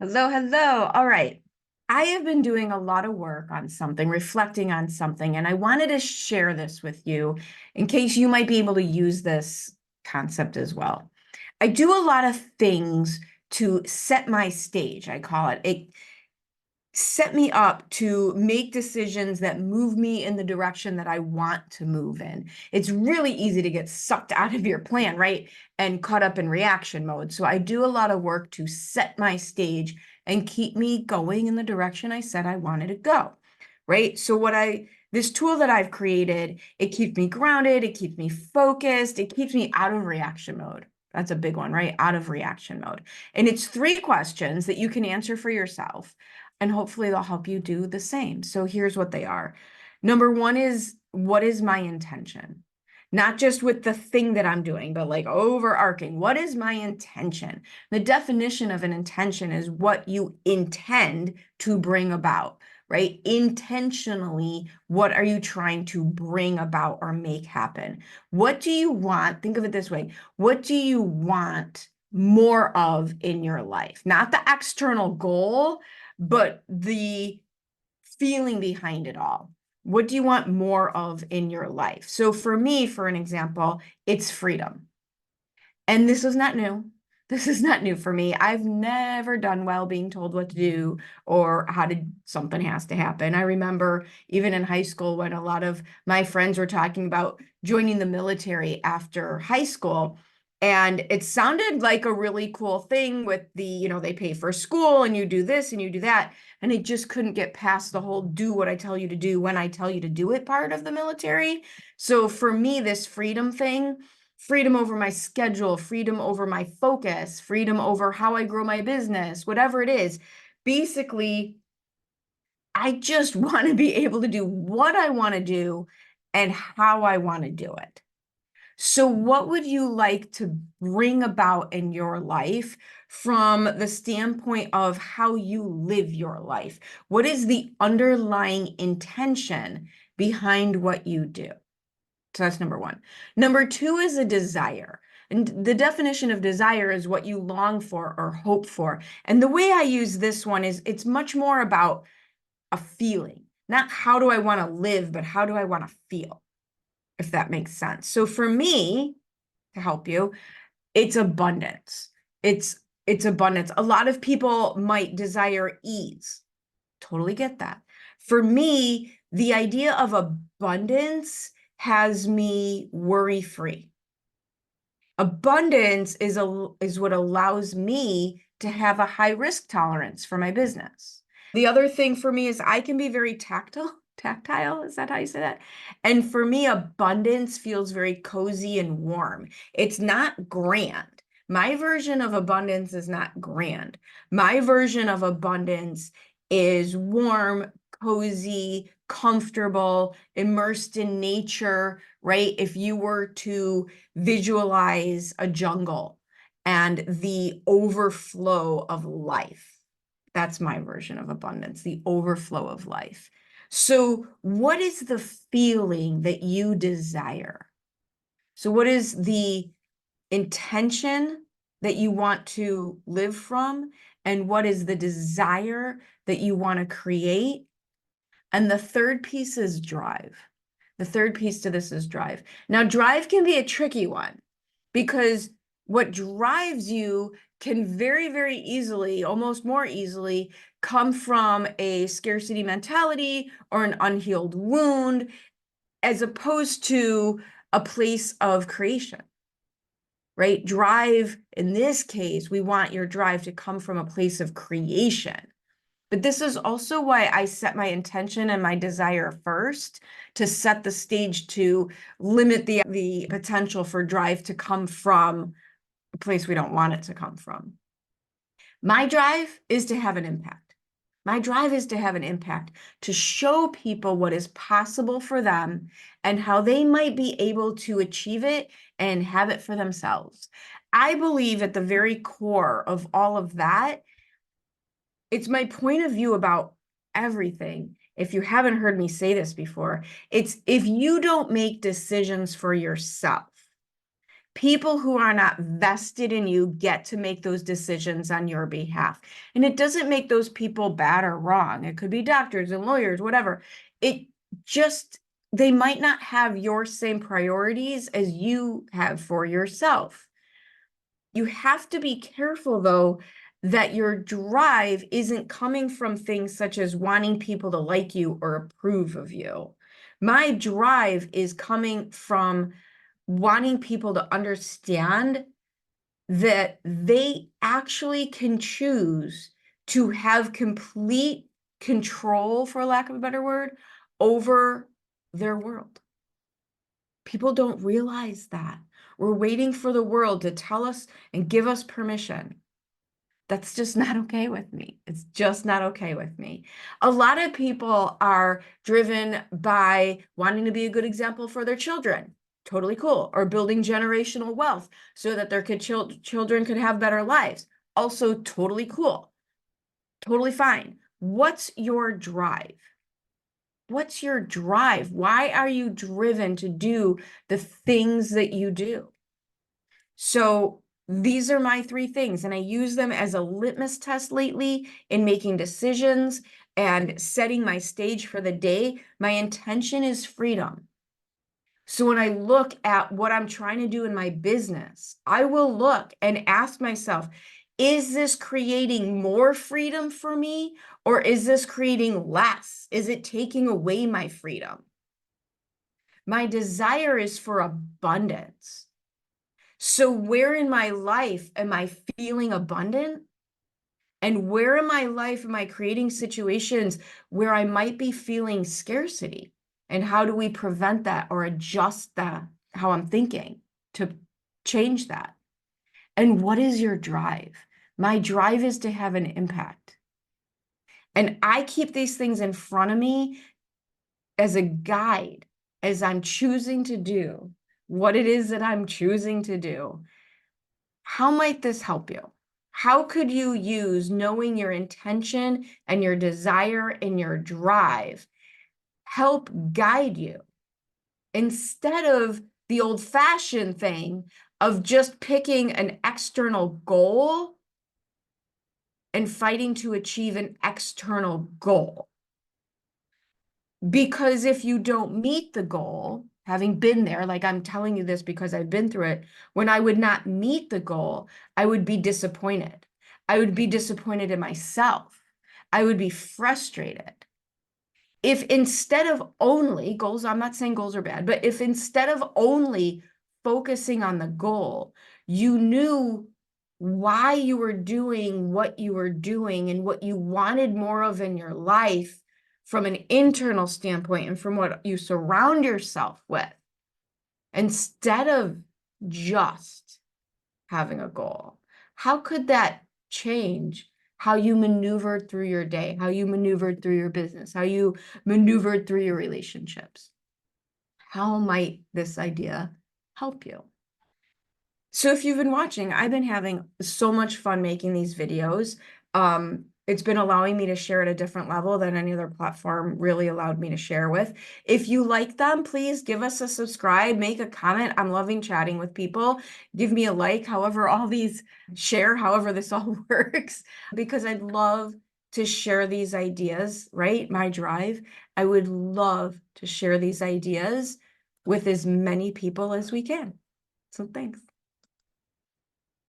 Hello, hello. All right. I have been doing a lot of work on something, reflecting on something, and I wanted to share this with you in case you might be able to use this concept as well. I do a lot of things to set my stage, I call it. It set me up to make decisions that move me in the direction that I want to move in. It's really easy to get sucked out of your plan, right? And caught up in reaction mode. So I do a lot of work to set my stage and keep me going in the direction I said I wanted to go, right? So this tool that I've created, it keeps me grounded, it keeps me focused, it keeps me out of reaction mode. That's a big one, right? Out of reaction mode. And it's 3 questions that you can answer for yourself, and hopefully they'll help you do the same. So here's what they are. Number one is, what is my intention? Not just with the thing that I'm doing, but like overarching. What is my intention? The definition of an intention is what you intend to bring about, right? Intentionally, what are you trying to bring about or make happen? What do you want? Think of it this way. What do you want more of in your life? Not the external goal, but the feeling behind it all. What do you want more of in your life? So for me, for an example, it's freedom. And this is not new. This is not new for me. I've never done well being told what to do or something has to happen. I remember even in high school when a lot of my friends were talking about joining the military after high school. And it sounded like a really cool thing with they pay for school and you do this and you do that. And it just couldn't get past the whole do what I tell you to do when I tell you to do it part of the military. So for me, this freedom thing, freedom over my schedule, freedom over my focus, freedom over how I grow my business, whatever it is. Basically, I just want to be able to do what I want to do and how I want to do it. So, what would you like to bring about in your life from the standpoint of how you live your life? What is the underlying intention behind what you do? So that's number one. Number two is a desire. And the definition of desire is what you long for or hope for. And the way I use this one is it's much more about a feeling, not how do I want to live, but how do I want to feel, if that makes sense. So for me, to help you, it's abundance. It's abundance. A lot of people might desire ease. Totally get that. For me, the idea of abundance has me worry free. Abundance is what allows me to have a high risk tolerance for my business. The other thing for me is I can be very tactile, is that how you say that? And for me, abundance feels very cozy and warm. It's not grand. My version of abundance is not grand. My version of abundance is warm, cozy, comfortable, immersed in nature, right? If you were to visualize a jungle and the overflow of life, that's my version of abundance, the overflow of life. So, what is the feeling that you desire? So, what is the intention that you want to live from? And what is the desire that you want to create? And the third piece is drive. The third piece to this is drive. Now, drive can be a tricky one because what drives you can very, very easily, almost more easily, come from a scarcity mentality or an unhealed wound, as opposed to a place of creation, right? Drive, in this case, we want your drive to come from a place of creation. But this is also why I set my intention and my desire first, to set the stage to limit the potential for drive to come from a place we don't want it to come from. My drive is to have an impact. My drive is to have an impact, to show people what is possible for them and how they might be able to achieve it and have it for themselves. I believe at the very core of all of that, it's my point of view about everything. If you haven't heard me say this before, it's if you don't make decisions for yourself, People who are not vested in you get to make those decisions on your behalf. And it doesn't make those people bad or wrong. It could be doctors and lawyers, whatever. It just, they might not have your same priorities as you have for yourself. You have to be careful, though, that your drive isn't coming from things such as wanting people to like you or approve of you. My drive is coming from wanting people to understand that they actually can choose to have complete control, for lack of a better word, over their world. People don't realize that. We're waiting for the world to tell us and give us permission. That's just not okay with me. It's just not okay with me. A lot of people are driven by wanting to be a good example for their children. Totally cool. Or building generational wealth so that their children could have better lives. Also totally cool. Totally fine. What's your drive? What's your drive? Why are you driven to do the things that you do? So these are my 3 things, and I use them as a litmus test lately in making decisions and setting my stage for the day. My intention is freedom. So when I look at what I'm trying to do in my business, I will look and ask myself, is this creating more freedom for me, or is this creating less? Is it taking away my freedom? My desire is for abundance. So where in my life am I feeling abundant? And where in my life am I creating situations where I might be feeling scarcity? And how do we prevent that or adjust that, how I'm thinking, to change that? And what is your drive? My drive is to have an impact. And I keep these things in front of me as a guide, as I'm choosing to do what it is that I'm choosing to do. How might this help you? How could you use knowing your intention and your desire and your drive help guide you instead of the old-fashioned thing of just picking an external goal and fighting to achieve an external goal? Because if you don't meet the goal, having been there, like I'm telling you this because I've been through it, when I would not meet the goal, I would be disappointed. I would be disappointed in myself. I would be frustrated. If instead of only goals, I'm not saying goals are bad, but if instead of only focusing on the goal, you knew why you were doing what you were doing and what you wanted more of in your life from an internal standpoint and from what you surround yourself with, instead of just having a goal, how could that change how you maneuvered through your day, how you maneuvered through your business, how you maneuvered through your relationships? How might this idea help you? So if you've been watching, I've been having so much fun making these videos. It's been allowing me to share at a different level than any other platform really allowed me to share with. If you like them, please give us a subscribe, make a comment. I'm loving chatting with people. Give me a like, however all these share, however this all works, because I'd love to share these ideas, right? My drive. I would love to share these ideas with as many people as we can. So thanks.